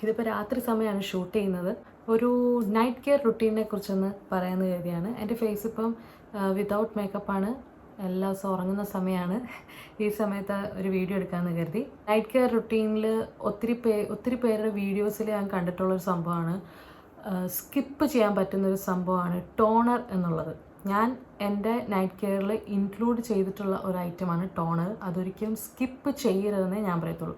ഇതിപ്പോൾ രാത്രി സമയമാണ് ഷൂട്ട് ചെയ്യുന്നത്. ഒരു നൈറ്റ് കെയർ റുട്ടീനെ കുറിച്ചൊന്ന് പറയാമെന്ന് കരുതിയാണ്. എൻ്റെ ഫേസ് ഇപ്പം വിതൗട്ട് മേക്കപ്പാണ്. എല്ലാ ദിവസവും ഉറങ്ങുന്ന സമയമാണ്. ഈ സമയത്ത് ഒരു വീഡിയോ എടുക്കാമെന്ന് കരുതി. നൈറ്റ് കെയർ റുട്ടീനിൽ ഒത്തിരി പേരുടെ വീഡിയോസിൽ ഞാൻ കണ്ടിട്ടുള്ളൊരു സംഭവമാണ്, സ്കിപ്പ് ചെയ്യാൻ പറ്റുന്നൊരു സംഭവമാണ് ടോണർ എന്നുള്ളത്. ഞാൻ എൻ്റെ നൈറ്റ് കെയറിൽ ഇൻക്ലൂഡ് ചെയ്തിട്ടുള്ള ഒരു ഐറ്റമാണ് ടോണർ. അതൊരിക്കലും സ്കിപ്പ് ചെയ്യരുതെന്നേ ഞാൻ പറയത്തുള്ളൂ.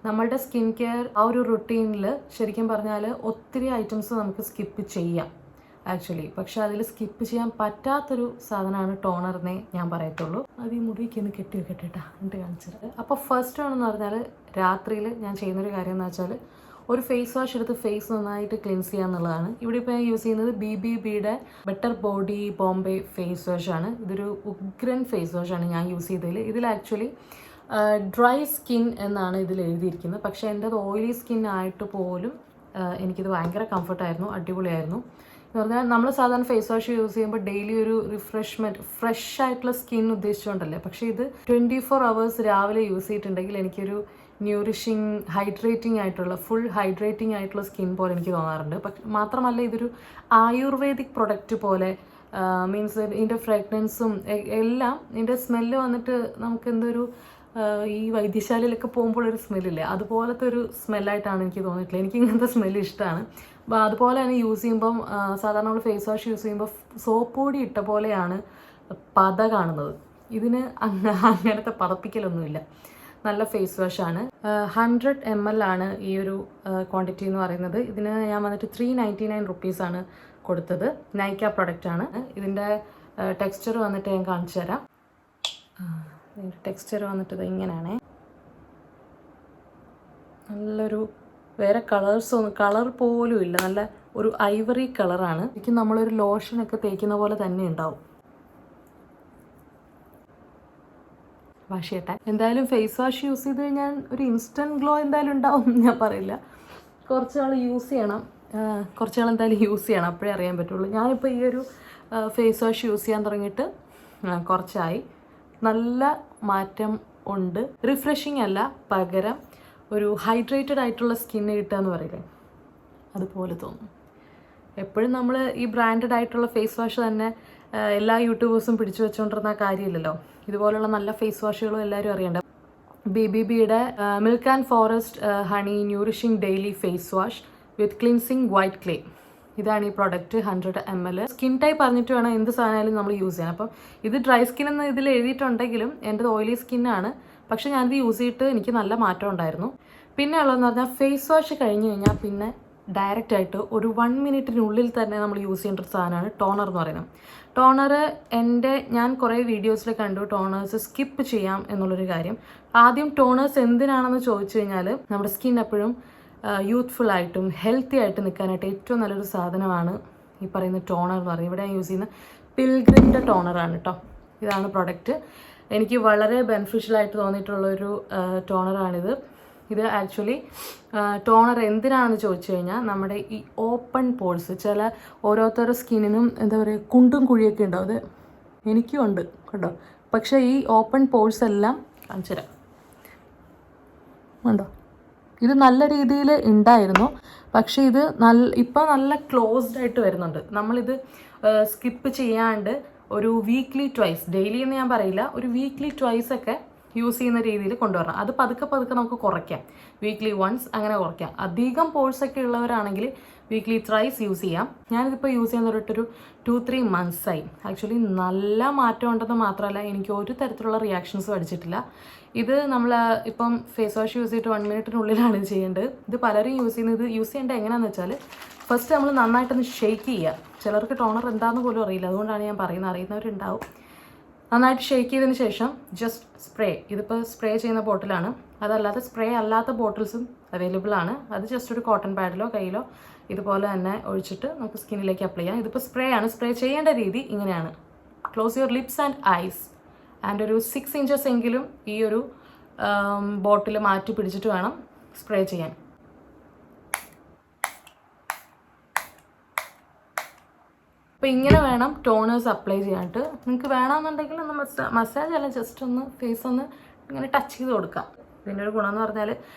നമ്മളുടെ സ്കിൻ കെയർ ആ ഒരു റുട്ടീനിൽ ശരിക്കും പറഞ്ഞാൽ ഒത്തിരി ഐറ്റംസ് നമുക്ക് സ്കിപ്പ് ചെയ്യാം ആക്ച്വലി. പക്ഷെ അതിൽ സ്കിപ്പ് ചെയ്യാൻ പറ്റാത്തൊരു സാധനമാണ് ടോണർ എന്നേ ഞാൻ പറയത്തുള്ളൂ. അത് ഈ മുടിക്ക് ഒന്ന് കെട്ടി വെക്കട്ടെട്ടാ എന്നിട്ട് കാണിച്ചത്. അപ്പോൾ ഫസ്റ്റ് ആണെന്ന് പറഞ്ഞാൽ രാത്രിയിൽ ഞാൻ ചെയ്യുന്നൊരു കാര്യം എന്ന് വെച്ചാൽ ഒരു ഫേസ് വാഷ് എടുത്ത് ഫേസ് നന്നായിട്ട് ക്ലീൻസ് ചെയ്യുക എന്നുള്ളതാണ്. ഇവിടെ ഇപ്പോൾ ഞാൻ യൂസ് ചെയ്യുന്നത് BBBയുടെ ബെറ്റർ ബോഡി ബോംബെ ഫേസ് വാഷാണ്. ഇതൊരു ഉഗ്രൻ ഫേസ് വാഷാണ് ഞാൻ യൂസ് ചെയ്തതിൽ. ഇതിൽ ആക്ച്വലി ഡ്രൈ സ്കിൻ എന്നാണ് ഇതിൽ എഴുതിയിരിക്കുന്നത്. പക്ഷേ എൻ്റെ അത് ഓയിലി സ്കിൻ ആയിട്ട് പോലും എനിക്കിത് ഭയങ്കര കംഫർട്ടായിരുന്നു, അടിപൊളിയായിരുന്നു. എന്ന് പറഞ്ഞാൽ നമ്മൾ സാധാരണ ഫേസ് വാഷ് യൂസ് ചെയ്യുമ്പോൾ ഡെയിലി ഒരു റിഫ്രഷ്മെൻറ്റ് ഫ്രഷ് ആയിട്ടുള്ള സ്കിൻ ഉദ്ദേശിച്ചുകൊണ്ടല്ലേ. പക്ഷേ ഇത് 24 hours രാവിലെ യൂസ് ചെയ്തിട്ടുണ്ടെങ്കിൽ എനിക്കൊരു ന്യൂറിഷിങ് ഹൈഡ്രേറ്റിംഗ് ആയിട്ടുള്ള ഫുൾ ഹൈഡ്രേറ്റിംഗ് ആയിട്ടുള്ള സ്കിൻ പോലെ എനിക്ക് തോന്നാറുണ്ട്. പക്ഷെ മാത്രമല്ല ഇതൊരു ആയുർവേദിക് പ്രൊഡക്റ്റ് പോലെ, മീൻസ് ഇതിൻ്റെ ഫ്രാഗ്രൻസും എല്ലാം, ഇതിൻ്റെ സ്മെല്ല് വന്നിട്ട് നമുക്ക് എന്തൊരു ഈ വൈദ്യശാലയിലൊക്കെ പോകുമ്പോൾ ഒരു സ്മെല്ലില്ലേ, അതുപോലത്തെ ഒരു സ്മെല്ലായിട്ടാണ് എനിക്ക് തോന്നിയിട്ടുള്ളത്. എനിക്ക് ഇങ്ങനത്തെ സ്മെല്ല് ഇഷ്ടമാണ്. അതുപോലെ തന്നെ യൂസ് ചെയ്യുമ്പം സാധാരണ നമ്മൾ ഫേസ് വാഷ് യൂസ് ചെയ്യുമ്പോൾ സോപ്പ് പൊടി ഇട്ട പോലെയാണ് പത കാണുന്നത്. ഇതിന് അങ്ങനത്തെ പതപ്പിക്കലൊന്നുമില്ല. നല്ല ഫേസ് വാഷാണ്. 100 ml ആണ് ഈ ഒരു ക്വാണ്ടിറ്റി എന്ന് പറയുന്നത്. ഇതിന് ഞാൻ വന്നിട്ട് 399 rupees കൊടുത്തത്. നൈക്ക പ്രൊഡക്റ്റാണ്. ഇതിൻ്റെ ടെക്സ്ചർ വന്നിട്ട് ഞാൻ കാണിച്ചു തരാം. ടെക്സ്ചർ വന്നിട്ട് ഇത് ഇങ്ങനെയാണേ. നല്ലൊരു വേറെ കളർ പോലും ഇല്ല, നല്ല ഒരു ഐവറി കളറാണ്. ശരിക്കും നമ്മളൊരു ലോഷനൊക്കെ തേക്കുന്ന പോലെ തന്നെ ഉണ്ടാവും. വാഷ് ചെയ്യട്ടെ. എന്തായാലും ഫേസ് വാഷ് യൂസ് ചെയ്ത് കഴിഞ്ഞാൽ ഒരു ഇൻസ്റ്റൻറ്റ് ഗ്ലോ എന്തായാലും ഉണ്ടാവും ഞാൻ പറയില്ല. കുറച്ച് നാൾ യൂസ് ചെയ്യണം, എന്തായാലും യൂസ് ചെയ്യണം, അപ്പോഴേ അറിയാൻ പറ്റുള്ളൂ. ഞാനിപ്പോൾ ഈ ഒരു ഫേസ് വാഷ് യൂസ് ചെയ്യാൻ തുടങ്ങിയിട്ട് കുറച്ചായി. നല്ല മാറ്റം ഉണ്ട്. റിഫ്രഷിങ് അല്ല, പകരം ഒരു ഹൈഡ്രേറ്റഡ് ആയിട്ടുള്ള സ്കിന്ന് കിട്ടുക എന്ന് പറയില്ലേ, അതുപോലെ തോന്നും. എപ്പോഴും നമ്മൾ ഈ ബ്രാൻഡഡ് ആയിട്ടുള്ള ഫേസ് വാഷ് തന്നെ എല്ലാ യൂട്യൂബേഴ്സും പിടിച്ചു വെച്ചുകൊണ്ടിരുന്ന കാര്യമില്ലല്ലോ. ഇതുപോലുള്ള നല്ല ഫേസ് വാഷുകളും എല്ലാവരും അറിയേണ്ട. BBBയുടെ milk and forest honey nourishing daily face wash with cleansing white clay. ഇതാണ് ഈ പ്രോഡക്റ്റ്. 100 ml. സ്കിൻ ടൈപ്പ് പറഞ്ഞിട്ട് വേണം എന്ത് സാധനമായാലും നമ്മൾ യൂസ് ചെയ്യാൻ. അപ്പം ഇത് ഡ്രൈ സ്കിൻ എന്ന് ഇതിൽ എഴുതിയിട്ടുണ്ടെങ്കിലും എൻ്റെത് ഓയിലി സ്കിന്നാണ്. പക്ഷെ ഞാനിത് യൂസ് ചെയ്തിട്ട് എനിക്ക് നല്ല മാറ്റം ഉണ്ടായിരുന്നു. പിന്നെ ഉള്ളതെന്ന് പറഞ്ഞാൽ ഫേസ് വാഷ് കഴിഞ്ഞ് കഴിഞ്ഞാൽ പിന്നെ ഡയറക്റ്റ് ആയിട്ട് ഒരു 1 minute തന്നെ നമ്മൾ യൂസ് ചെയ്യേണ്ട ഒരു സാധനമാണ് ടോണർ എന്ന് പറയുന്നത്. ടോണർ ഞാൻ കുറേ വീഡിയോസിൽ കണ്ടു ടോണേഴ്സ് സ്കിപ്പ് ചെയ്യാം എന്നുള്ളൊരു കാര്യം. ആദ്യം ടോണേഴ്സ് എന്തിനാണെന്ന് ചോദിച്ചു കഴിഞ്ഞാൽ നമ്മുടെ സ്കിൻ എപ്പോഴും യൂത്ത്ഫുൾ ആയിട്ടും ഹെൽത്തി ആയിട്ട് നിൽക്കാനായിട്ട് ഏറ്റവും നല്ലൊരു സാധനമാണ് ഈ പറയുന്ന ടോണർ എന്ന് പറയുന്നത്. ഇവിടെ ഞാൻ യൂസ് ചെയ്യുന്ന പിൽഗ്രിമിൻ്റെ ടോണറാണ് കേട്ടോ. ഇതാണ് പ്രൊഡക്റ്റ്. എനിക്ക് വളരെ ബെനിഫിഷ്യലായിട്ട് തോന്നിയിട്ടുള്ളൊരു ടോണറാണിത്. ഇത് ആക്ച്വലി ടോണർ എന്തിനാണെന്ന് ചോദിച്ചു കഴിഞ്ഞാൽ നമ്മുടെ ഈ ഓപ്പൺ പോൾസ്, ചില ഓരോരുത്തരുടെ സ്കിന്നിനും എന്താ പറയുക കുണ്ടും കുഴിയൊക്കെ ഉണ്ടാവും. അത് എനിക്കും ഉണ്ട് കേട്ടോ. പക്ഷേ ഈ ഓപ്പൺ പോൾസ് എല്ലാം കാണിച്ചു തരാം. ഉണ്ടോ, ഇത് നല്ല രീതിയിൽ ഉണ്ടായിരുന്നു. പക്ഷേ ഇത് ഇപ്പം നല്ല ക്ലോസ്ഡ് ആയിട്ട് വരുന്നുണ്ട്. നമ്മളിത് സ്കിപ്പ് ചെയ്യാണ്ട് ഒരു വീക്ക്ലി ട്വൈസ്, ഡെയിലി എന്ന് ഞാൻ പറയില്ല, ഒരു വീക്ക്ലി ട്വൈസ് ഒക്കെ യൂസ് ചെയ്യുന്ന രീതിയിൽ കൊണ്ടുവരണം. അത് പതുക്കെ നമുക്ക് കുറയ്ക്കാം. വീക്ക്ലി വൺസ് അങ്ങനെ കുറയ്ക്കാം. അധികം പോഴ്സൊക്കെ ഉള്ളവരാണെങ്കിൽ വീക്ക്ലി ത്രൈസ് യൂസ് ചെയ്യാം. ഞാനിതിപ്പോൾ യൂസ് ചെയ്യുന്നൊരു 2-3 months ആയി. ആക്ച്വലി നല്ല മാറ്റം ഉണ്ടെന്ന് മാത്രമല്ല എനിക്ക് ഒരു തരത്തിലുള്ള റിയാക്ഷൻസും അടിച്ചിട്ടില്ല. ഇത് നമ്മൾ ഇപ്പം ഫേസ് വാഷ് യൂസ് ചെയ്തിട്ട് 1 minute ഇത് ചെയ്യേണ്ടത്. ഇത് പലരും യൂസ് ചെയ്യുന്നത് യൂസ് ചെയ്യേണ്ടത് എങ്ങനെയാണെന്ന് വെച്ചാൽ ഫസ്റ്റ് നമ്മൾ നന്നായിട്ടൊന്ന് ഷെയ്ക്ക് ചെയ്യുക. ചിലർക്ക് ടോണർ എന്താണെന്ന് പോലും അറിയില്ല, അതുകൊണ്ടാണ് ഞാൻ പറയുന്നത്. അറിയുന്നവരുണ്ടാവും. നന്നായിട്ട് ഷെയ്ക്ക് ചെയ്തതിന് ശേഷം ജസ്റ്റ് സ്പ്രേ. ഇതിപ്പോൾ സ്പ്രേ ചെയ്യുന്ന ബോട്ടിലാണ്. അതല്ലാതെ സ്പ്രേ അല്ലാത്ത ബോട്ടിൽസും അവൈലബിൾ ആണ്. അത് ജസ്റ്റ് ഒരു കോട്ടൺ പാഡിലോ കയ്യിലോ ഇതുപോലെ തന്നെ ഒഴിച്ചിട്ട് നമുക്ക് സ്കിന്നിലേക്ക് അപ്ലൈ ചെയ്യാം. ഇതിപ്പോൾ സ്പ്രേ ആണ്. സ്പ്രേ ചെയ്യേണ്ട രീതി ഇങ്ങനെയാണ്. Close your lips and eyes and ഒരു 6 inches എങ്കിലും ഈ ഒരു ബോട്ടിൽ മാറ്റി പിടിച്ചിട്ട് വേണം സ്പ്രേ ചെയ്യാൻ. അപ്പോൾ ഇങ്ങനെ വേണം ടോണേഴ്സ് അപ്ലൈ ചെയ്യാനായിട്ട്. നിങ്ങൾക്ക് വേണമെന്നുണ്ടെങ്കിൽ ഒന്ന് മസാജ് അല്ല, ജസ്റ്റ് ഒന്ന് ഫേസ് ഒന്ന് ഇങ്ങനെ ടച്ച് ചെയ്ത് കൊടുക്കാം. ഇതിൻ്റെ ഒരു ഗുണം എന്ന് പറഞ്ഞാൽ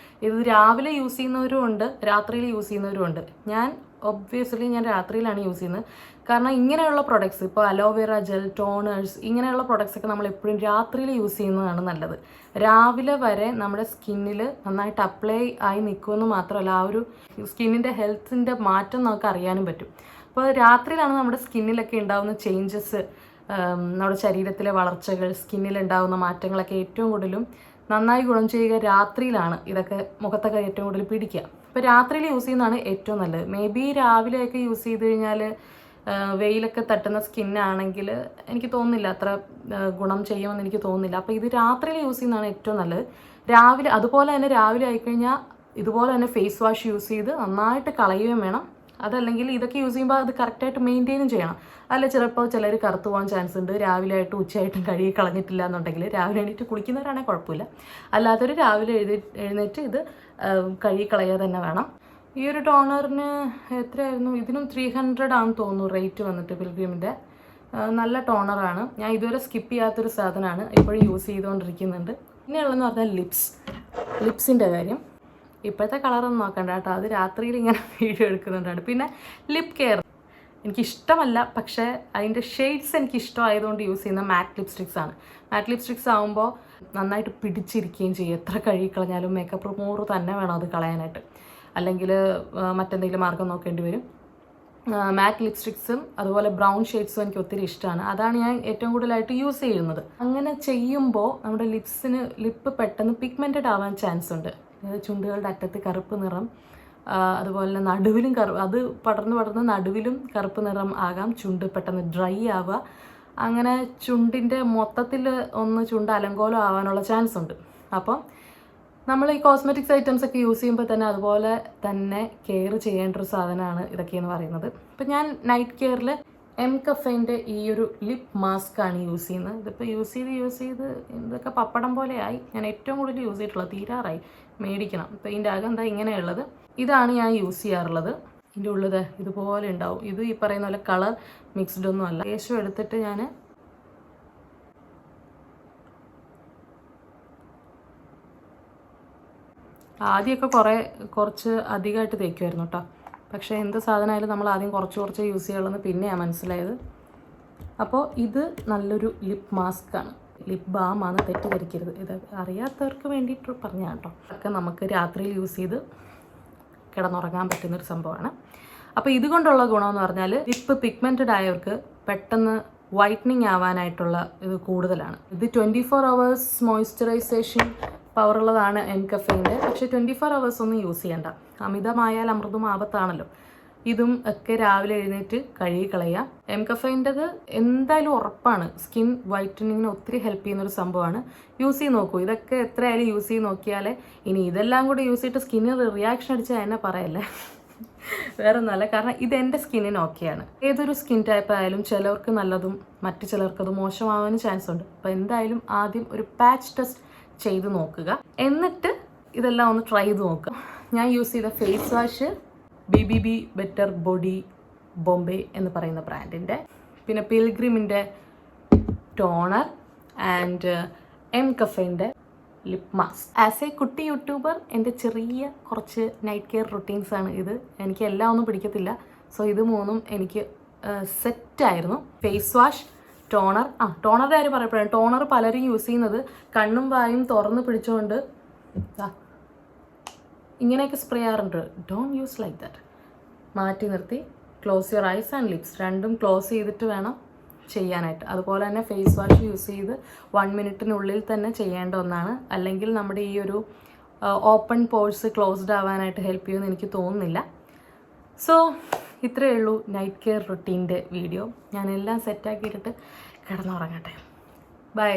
ഇത് രാവിലെ യൂസ് ചെയ്യുന്നവരും ഉണ്ട്, രാത്രിയിൽ യൂസ് ചെയ്യുന്നവരും ഉണ്ട്. ഞാൻ രാത്രിയിലാണ് യൂസ് ചെയ്യുന്നത്. കാരണം ഇങ്ങനെയുള്ള പ്രൊഡക്ട്സ്, ഇപ്പോൾ അലോവേറ ജെൽ, ടോണേഴ്സ്, ഇങ്ങനെയുള്ള പ്രൊഡക്ട്സ് ഒക്കെ നമ്മൾ എപ്പോഴും രാത്രിയിൽ യൂസ് ചെയ്യുന്നതാണ് നല്ലത്. രാവിലെ വരെ നമ്മുടെ സ്കിന്നിൽ നന്നായിട്ട് അപ്ലൈ ആയി നിൽക്കുമെന്ന് മാത്രമല്ല, ആ ഒരു സ്കിന്നിൻ്റെ ഹെൽത്തിൻ്റെ മാറ്റം നമുക്ക് അറിയാനും പറ്റും. അപ്പോൾ രാത്രിയിലാണ് നമ്മുടെ സ്കിന്നിലൊക്കെ ഉണ്ടാകുന്ന ചേഞ്ചസ്, നമ്മുടെ ശരീരത്തിലെ വളർച്ചകൾ, സ്കിന്നിലുണ്ടാകുന്ന മാറ്റങ്ങളൊക്കെ ഏറ്റവും കൂടുതലും നന്നായി ഗുണം ചെയ്യുക രാത്രിയിലാണ്. ഇതൊക്കെ മുഖത്തൊക്കെ ഏറ്റവും കൂടുതൽ പിടിക്കുക. അപ്പോൾ രാത്രിയിൽ യൂസ് ചെയ്യുന്നതാണ് ഏറ്റവും നല്ലത്. മേ ബി രാവിലെയൊക്കെ യൂസ് ചെയ്ത് കഴിഞ്ഞാൽ വെയിലൊക്കെ തട്ടുന്ന സ്കിന്നാണെങ്കിൽ എനിക്ക് തോന്നുന്നില്ല അത്ര ഗുണം ചെയ്യുമെന്ന് എനിക്ക് തോന്നുന്നില്ല. അപ്പോൾ ഇത് രാത്രിയിൽ യൂസ് ചെയ്യുന്നതാണ് ഏറ്റവും നല്ലത്. രാവിലെ അതുപോലെ തന്നെ രാവിലെ ആയിക്കഴിഞ്ഞാൽ ഇതുപോലെ തന്നെ ഫേസ് വാഷ് യൂസ് ചെയ്ത് നന്നായിട്ട് കളയുകയും വേണം. അതല്ലെങ്കിൽ ഇതൊക്കെ യൂസ് ചെയ്യുമ്പോൾ അത് കറക്റ്റായിട്ട് മെയിൻറ്റെയിനും ചെയ്യണം. അല്ല ചിലപ്പോൾ ചിലർ കറുത്തു പോകാൻ ചാൻസ് ഉണ്ട്. രാവിലെ ആയിട്ട് ഉച്ചയായിട്ടും കഴുകി കളഞ്ഞിട്ടില്ല എന്നുണ്ടെങ്കിൽ, രാവിലെ എണീറ്റ് കുളിക്കുന്നവരാണെങ്കിൽ കുഴപ്പമില്ല. അല്ലാത്തൊരു രാവിലെ എഴുന്നേറ്റ് ഇത് കഴുകി കളയുക തന്നെ വേണം. ഈ ഒരു ടോണറിന് എത്രയായിരുന്നു? ഇതിനും 300 ആണെന്ന് തോന്നുന്നു റേറ്റ് വന്നിട്ട്. പിൽഗ്രിമിൻ്റെ നല്ല ടോണറാണ്. ഞാൻ ഇതുവരെ സ്കിപ്പ് ചെയ്യാത്തൊരു സാധനമാണ്, ഇപ്പോഴും യൂസ് ചെയ്തുകൊണ്ടിരിക്കുന്നുണ്ട്. പിന്നെയുള്ളതെന്ന് പറഞ്ഞാൽ ലിപ്സിൻ്റെ കാര്യം. ഇപ്പോഴത്തെ കളറൊന്നും നോക്കണ്ട കേട്ടോ, അത് രാത്രിയിൽ ഇങ്ങനെ വീഡിയോ എടുക്കുന്നുണ്ടാണ്. പിന്നെ ലിപ് കെയർ എനിക്കിഷ്ടമല്ല, പക്ഷേ അതിൻ്റെ ഷെയ്ഡ്സ് എനിക്ക് ഇഷ്ടമായതുകൊണ്ട് യൂസ് ചെയ്യുന്ന മാറ്റ് ലിപ്സ്റ്റിക്സ് ആണ്. മാറ്റ് ലിപ്സ്റ്റിക്സ് ആകുമ്പോൾ നന്നായിട്ട് പിടിച്ചിരിക്കുകയും ചെയ്യും. എത്ര കഴുകിക്കളഞ്ഞാലും മേക്കപ്പ് റിമൂവർ തന്നെ വേണം അത് കളയാനായിട്ട്, അല്ലെങ്കിൽ മറ്റെന്തെങ്കിലും മാർഗം നോക്കേണ്ടി വരും. മാറ്റ് ലിപ്സ്റ്റിക്സും അതുപോലെ ബ്രൗൺ ഷെയ്ഡ്സും എനിക്ക് ഒത്തിരി ഇഷ്ടമാണ്. അതാണ് ഞാൻ ഏറ്റവും കൂടുതലായിട്ട് യൂസ് ചെയ്യുന്നത്. അങ്ങനെ ചെയ്യുമ്പോൾ നമ്മുടെ ലിപ്പ് പെട്ടെന്ന് പിഗ്മെൻറ്റഡ് ആവാൻ ചാൻസ് ഉണ്ട്. ചുണ്ടുകളുടെ അറ്റത്ത് കറുപ്പ് നിറം, അതുപോലെ തന്നെ നടുവിലും അത് പടർന്ന് നടുവിലും കറുപ്പ് നിറം ആകാം. ചുണ്ട് പെട്ടെന്ന് ഡ്രൈ ആവുക, അങ്ങനെ ചുണ്ടിൻ്റെ മൊത്തത്തിൽ ചുണ്ട് അലങ്കോലം ആവാനുള്ള ചാൻസ് ഉണ്ട്. അപ്പം നമ്മൾ ഈ കോസ്മെറ്റിക്സ് ഐറ്റംസ് ഒക്കെ യൂസ് ചെയ്യുമ്പോൾ തന്നെ അതുപോലെ തന്നെ കെയർ ചെയ്യേണ്ട ഒരു സാധനമാണ് ഇതൊക്കെയെന്ന് പറയുന്നത്. ഇപ്പം ഞാൻ നൈറ്റ് കെയറിൽ എം കഫേൻ്റെ ഈ ഒരു ലിപ് മാസ്ക് ആണ് യൂസ് ചെയ്യുന്നത്. ഇതിപ്പോൾ യൂസ് ചെയ്ത് ഇതൊക്കെ പപ്പടം പോലെയായി. ഞാൻ ഏറ്റവും കൂടുതൽ യൂസ് ചെയ്തിട്ടുള്ളത്, തീരാറായി, മേടിക്കണം. ഇപ്പോൾ ഇതിൻ്റെ അകം എന്താ ഇങ്ങനെയുള്ളത്, ഇതാണ് ഞാൻ യൂസ് ചെയ്യാറുള്ളത്. ഇതിൻ്റെ ഉള്ളത് ഇതുപോലെ ഉണ്ടാവും. ഇത് ഈ പറയുന്ന പോലെ കളർ മിക്സ്ഡ് ഒന്നും അല്ല. ലേശം എടുത്തിട്ട് ഞാൻ ആദ്യമൊക്കെ കുറച്ച് അധികമായിട്ട് തേക്കുമായിരുന്നു കേട്ടോ. പക്ഷേ എന്ത് സാധനമായാലും നമ്മൾ ആദ്യം കുറച്ച് യൂസ് ചെയ്യുള്ളൂ പിന്നെയാണ് മനസ്സിലായത്. അപ്പോൾ ഇത് നല്ലൊരു ലിപ് മാസ്ക് ആണ്, ലിപ് ബാമാണ്, തെറ്റിദ്ധരിക്കരുത്. ഇത് അറിയാത്തവർക്ക് വേണ്ടിയിട്ട് പറഞ്ഞാൽ കേട്ടോ. ഒക്കെ നമുക്ക് രാത്രിയിൽ യൂസ് ചെയ്ത് കിടന്നുറങ്ങാൻ പറ്റുന്നൊരു സംഭവമാണ്. അപ്പോൾ ഇതുകൊണ്ടുള്ള ഗുണമെന്ന് പറഞ്ഞാൽ ലിപ്പ് പിഗ്മെൻറ്റഡ് ആയവർക്ക് പെട്ടെന്ന് വൈറ്റനിങ് ആവാനായിട്ടുള്ള ഇത് കൂടുതലാണ്. ഇത് 24 hours മോയ്സ്ചറൈസേഷൻ പവറുള്ളതാണ് എം കഫേൻ്റെ. പക്ഷേ 24 hours ഒന്നും യൂസ് ചെയ്യണ്ട, അമിതമായാൽ അമൃതും ആപത്താണല്ലോ. ഇതും ഒക്കെ രാവിലെ എഴുന്നേറ്റ് കഴുകി കളയാം. എം കഫേൻ്റെത് എന്തായാലും ഉറപ്പാണ് സ്കിൻ വൈറ്റനിങ്ങിന് ഒത്തിരി ഹെൽപ്പ് ചെയ്യുന്നൊരു സംഭവമാണ്. യൂസ് ചെയ്ത് നോക്കൂ. ഇതൊക്കെ എത്രയായാലും യൂസ് ചെയ്ത് നോക്കിയാലേ, ഇനി ഇതെല്ലാം കൂടി യൂസ് ചെയ്തിട്ട് സ്കിന്നിൽ റിയാക്ഷൻ അടിച്ചാൽ എന്നെ പറയല്ലേ, വേറെ ഒന്നുമല്ല. കാരണം ഇതെൻ്റെ സ്കിന്നിന് ഓക്കെയാണ്. ഏതൊരു സ്കിൻ ടൈപ്പ് ആയാലും ചിലർക്ക് നല്ലതും മറ്റു ചിലർക്കത് മോശമാവാനും ചാൻസ് ഉണ്ട്. അപ്പോൾ എന്തായാലും ആദ്യം ഒരു പാച്ച് ടെസ്റ്റ് ചെയ്ത് നോക്കുക, എന്നിട്ട് ഇതെല്ലാം ഒന്ന് ട്രൈ ചെയ്ത് നോക്കുക. ഞാൻ യൂസ് ചെയ്ത face wash BBB better body Bombay എന്ന് പറയുന്ന ബ്രാൻഡിൻ്റെ, പിന്നെ പിൽഗ്രിമിൻ്റെ ടോണർ ആൻഡ് എം കഫേൻ്റെ ലിപ് മാസ്ക്. ആസ് എ കുട്ടി യൂട്യൂബർ എൻ്റെ ചെറിയ കുറച്ച് നൈറ്റ് കെയർ റുട്ടീൻസാണ് ഇത്. എനിക്ക് എല്ലാം ഒന്നും പിടിക്കത്തില്ല. സോ ഇത് മൂന്നും എനിക്ക് സെറ്റായിരുന്നു. Face wash, toner. ടോണറിൻ്റെ കാര്യം പറയപ്പെടും. ടോണർ പലരും യൂസ് ചെയ്യുന്നത് കണ്ണും വായും തുറന്ന് പിടിച്ചുകൊണ്ട് ഇങ്ങനെയൊക്കെ സ്പ്രേ ചെയ്യാറുണ്ട്. Don't use like that. മാറ്റി നിർത്തി close your eyes and lips, രണ്ടും ക്ലോസ് ചെയ്തിട്ട് വേണം ചെയ്യാനായിട്ട്. അതുപോലെ തന്നെ ഫേസ് വാഷ് യൂസ് ചെയ്ത് 1 മിനിറ്റിനുള്ളിൽ തന്നെ ചെയ്യേണ്ട ഒന്നാണ്. അല്ലെങ്കിൽ നമ്മുടെ ഈ ഒരു ഓപ്പൺ പോഴ്സ് ക്ലോസ്ഡ് ആവാനായിട്ട് ഹെൽപ്പ് ചെയ്യുമെന്ന് എനിക്ക് തോന്നുന്നില്ല. സോ ഇത്രയേ ഉള്ളൂ നൈറ്റ് കെയർ റുട്ടീൻ്റെ വീഡിയോ. ഞാനെല്ലാം സെറ്റാക്കിയിട്ടിട്ട് കിടന്നുറങ്ങട്ടെ. ബൈ.